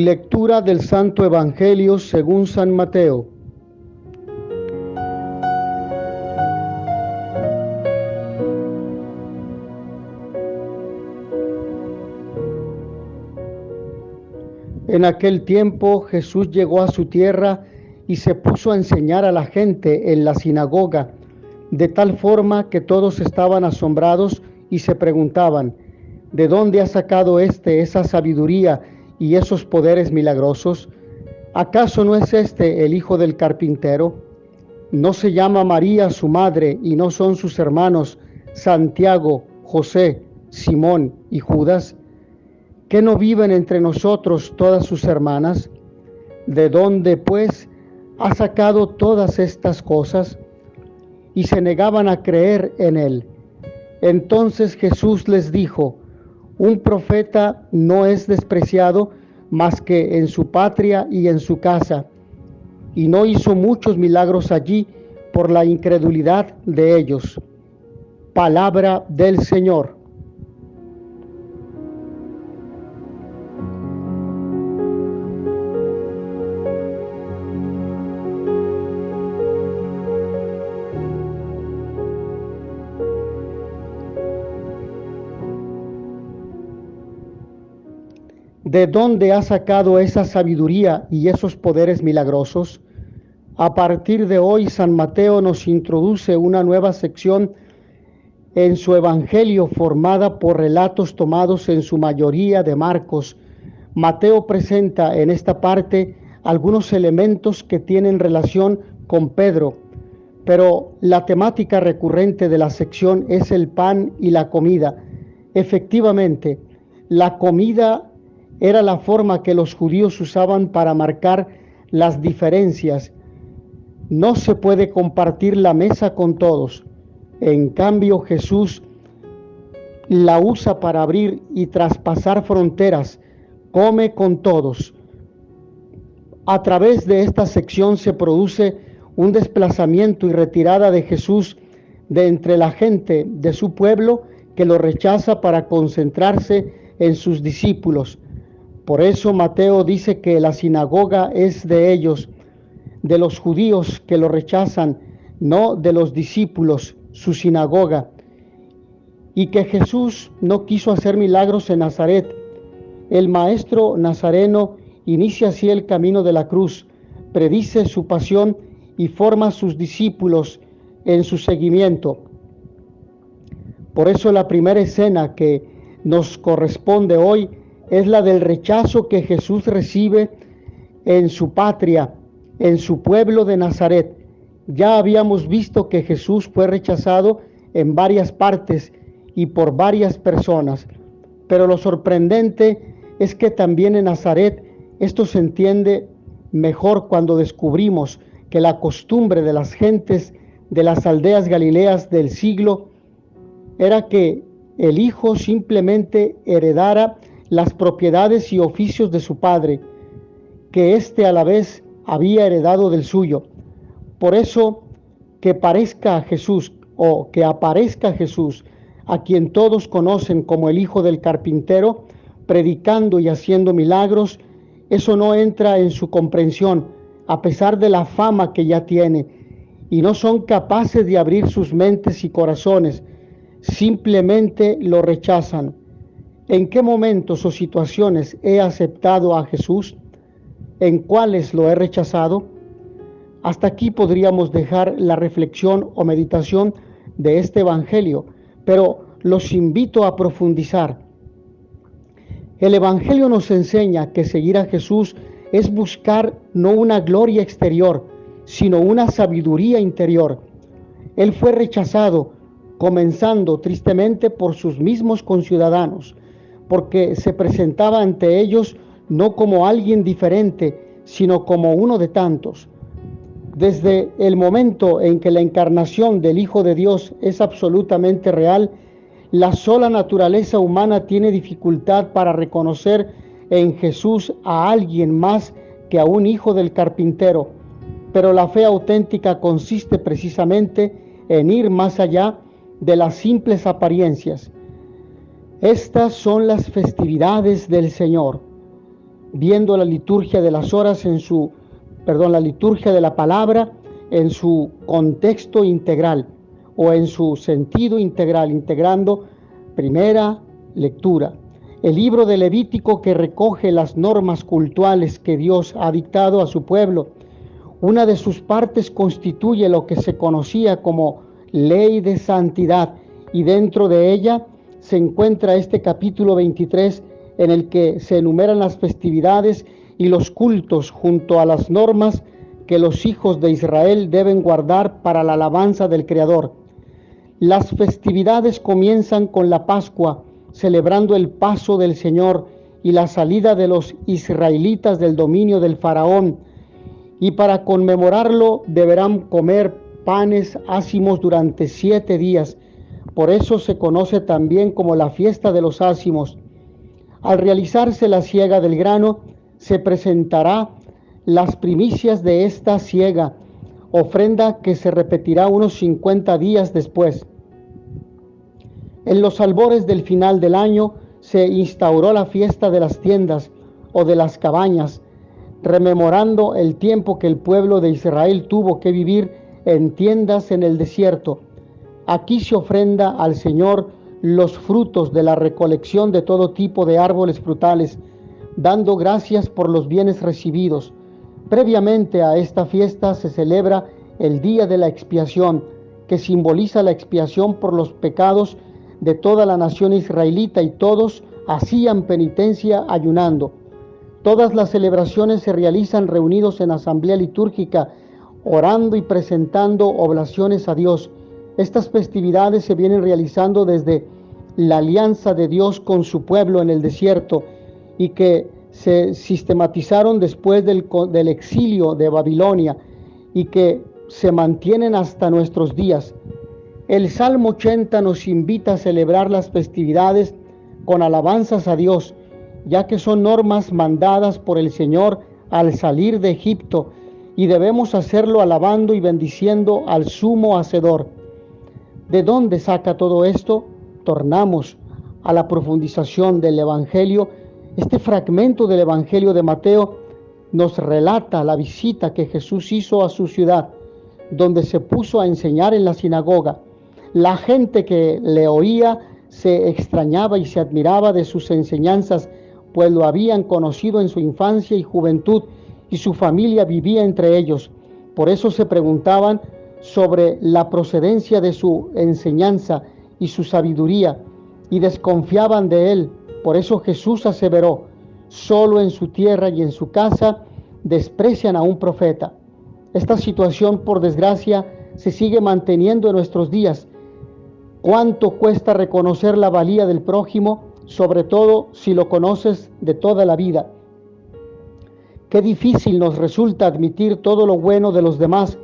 Lectura del Santo Evangelio según San Mateo. En aquel tiempo Jesús llegó a su tierra y se puso a enseñar a la gente en la sinagoga, de tal forma que todos estaban asombrados y se preguntaban: ¿de dónde ha sacado esa sabiduría y esos poderes milagrosos? ¿Acaso no es este el hijo del carpintero? ¿No se llama María su madre y no son sus hermanos Santiago, José, Simón y Judas? ¿Que no viven entre nosotros todas sus hermanas? ¿De dónde, pues, ha sacado todas estas cosas? Y se negaban a creer en él. Entonces Jesús les dijo: un profeta no es despreciado más que en su patria y en su casa. Y no hizo muchos milagros allí por la incredulidad de ellos. Palabra del Señor. ¿De dónde ha sacado esa sabiduría y esos poderes milagrosos? A partir de hoy, San Mateo nos introduce una nueva sección en su Evangelio formada por relatos tomados en su mayoría de Marcos. Mateo presenta en esta parte algunos elementos que tienen relación con Pedro, pero la temática recurrente de la sección es el pan y la comida. Efectivamente, la comida era la forma que los judíos usaban para marcar las diferencias. No se puede compartir la mesa con todos. En cambio, Jesús la usa para abrir y traspasar fronteras. Come con todos. A través de esta sección se produce un desplazamiento y retirada de Jesús de entre la gente de su pueblo que lo rechaza para concentrarse en sus discípulos. Por eso Mateo dice que la sinagoga es de ellos, de los judíos que lo rechazan, no de los discípulos, su sinagoga. Y que Jesús no quiso hacer milagros en Nazaret. El maestro nazareno inicia así el camino de la cruz, predice su pasión y forma a sus discípulos en su seguimiento. Por eso la primera escena que nos corresponde hoy es la del rechazo que Jesús recibe en su patria, en su pueblo de Nazaret. Ya habíamos visto que Jesús fue rechazado en varias partes y por varias personas, pero lo sorprendente es que también en Nazaret esto se entiende mejor cuando descubrimos que la costumbre de las gentes de las aldeas galileas del siglo era que el hijo simplemente heredara las propiedades y oficios de su padre, que éste a la vez había heredado del suyo. Por eso, que aparezca Jesús, a quien todos conocen como el hijo del carpintero, predicando y haciendo milagros, eso no entra en su comprensión, a pesar de la fama que ya tiene, y no son capaces de abrir sus mentes y corazones, simplemente lo rechazan. ¿En qué momentos o situaciones he aceptado a Jesús? ¿En cuáles lo he rechazado? Hasta aquí podríamos dejar la reflexión o meditación de este Evangelio, pero los invito a profundizar. El Evangelio nos enseña que seguir a Jesús es buscar no una gloria exterior, sino una sabiduría interior. Él fue rechazado, comenzando tristemente por sus mismos conciudadanos, porque se presentaba ante ellos no como alguien diferente, sino como uno de tantos. Desde el momento en que la encarnación del Hijo de Dios es absolutamente real, la sola naturaleza humana tiene dificultad para reconocer en Jesús a alguien más que a un hijo del carpintero, pero la fe auténtica consiste precisamente en ir más allá de las simples apariencias. Estas son las festividades del Señor. viendo la liturgia de las horas la liturgia de la palabra en su contexto integral o en su sentido integral, integrando primera lectura. El libro de Levítico, que recoge las normas cultuales que Dios ha dictado a su pueblo. Una de sus partes constituye lo que se conocía como ley de santidad, y dentro de ella se encuentra este capítulo 23, en el que se enumeran las festividades y los cultos junto a las normas que los hijos de Israel deben guardar para la alabanza del Creador. Las festividades comienzan con la Pascua, celebrando el paso del Señor y la salida de los israelitas del dominio del faraón, y para conmemorarlo deberán comer panes ácimos durante 7 días. Por eso se conoce también como la fiesta de los ácimos. Al realizarse la siega del grano, se presentará las primicias de esta siega, ofrenda que se repetirá unos 50 días después. En los albores del final del año se instauró la fiesta de las tiendas o de las cabañas, rememorando el tiempo que el pueblo de Israel tuvo que vivir en tiendas en el desierto. Aquí se ofrenda al Señor los frutos de la recolección de todo tipo de árboles frutales, dando gracias por los bienes recibidos. Previamente a esta fiesta se celebra el Día de la Expiación, que simboliza la expiación por los pecados de toda la nación israelita, y todos hacían penitencia ayunando. Todas las celebraciones se realizan reunidos en asamblea litúrgica, orando y presentando oblaciones a Dios. Estas festividades se vienen realizando desde la alianza de Dios con su pueblo en el desierto, y que se sistematizaron después del exilio de Babilonia, y que se mantienen hasta nuestros días. El Salmo 80 nos invita a celebrar las festividades con alabanzas a Dios, ya que son normas mandadas por el Señor al salir de Egipto, y debemos hacerlo alabando y bendiciendo al sumo hacedor. ¿De dónde saca todo esto? Tornamos a la profundización del Evangelio. Este fragmento del Evangelio de Mateo nos relata la visita que Jesús hizo a su ciudad, donde se puso a enseñar en la sinagoga. La gente que le oía se extrañaba y se admiraba de sus enseñanzas, pues lo habían conocido en su infancia y juventud, y su familia vivía entre ellos. Por eso se preguntaban sobre la procedencia de su enseñanza y su sabiduría, y desconfiaban de él. Por eso Jesús aseveró: solo en su tierra y en su casa desprecian a un profeta. Esta situación, por desgracia, se sigue manteniendo en nuestros días. ¿Cuánto cuesta reconocer la valía del prójimo, sobre todo si lo conoces de toda la vida? Qué difícil nos resulta admitir todo lo bueno de los demás,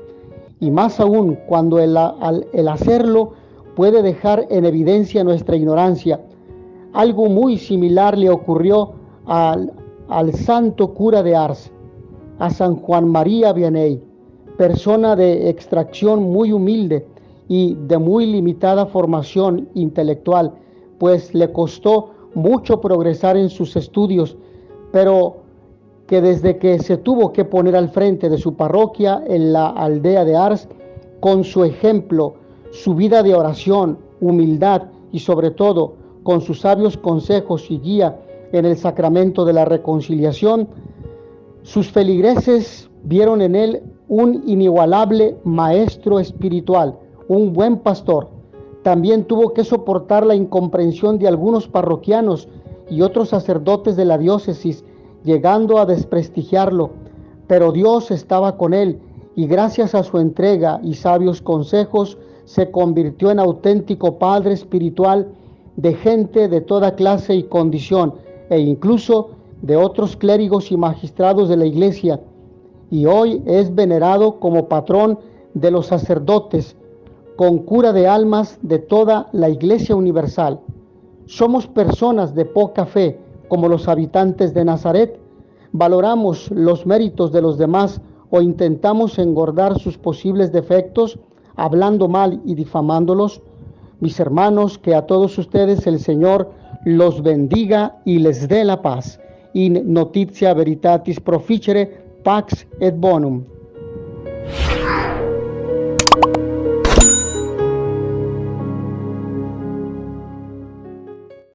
y más aún cuando el hacerlo puede dejar en evidencia nuestra ignorancia. Algo muy similar le ocurrió al santo cura de Ars, a San Juan María Vianney, persona de extracción muy humilde y de muy limitada formación intelectual, pues le costó mucho progresar en sus estudios, pero que desde que se tuvo que poner al frente de su parroquia en la aldea de Ars, con su ejemplo, su vida de oración, humildad y sobre todo con sus sabios consejos y guía en el sacramento de la reconciliación, sus feligreses vieron en él un inigualable maestro espiritual, un buen pastor. También tuvo que soportar la incomprensión de algunos parroquianos y otros sacerdotes de la diócesis, llegando a desprestigiarlo, pero Dios estaba con él, y gracias a su entrega y sabios consejos se convirtió en auténtico padre espiritual de gente de toda clase y condición, e incluso de otros clérigos y magistrados de la Iglesia, y hoy es venerado como patrón de los sacerdotes, con cura de almas de toda la Iglesia universal. Somos personas de poca fe, como los habitantes de Nazaret. Valoramos los méritos de los demás o intentamos engordar sus posibles defectos, hablando mal y difamándolos. Mis hermanos, que a todos ustedes el Señor los bendiga y les dé la paz. in notitia veritatis proficere pax et bonum.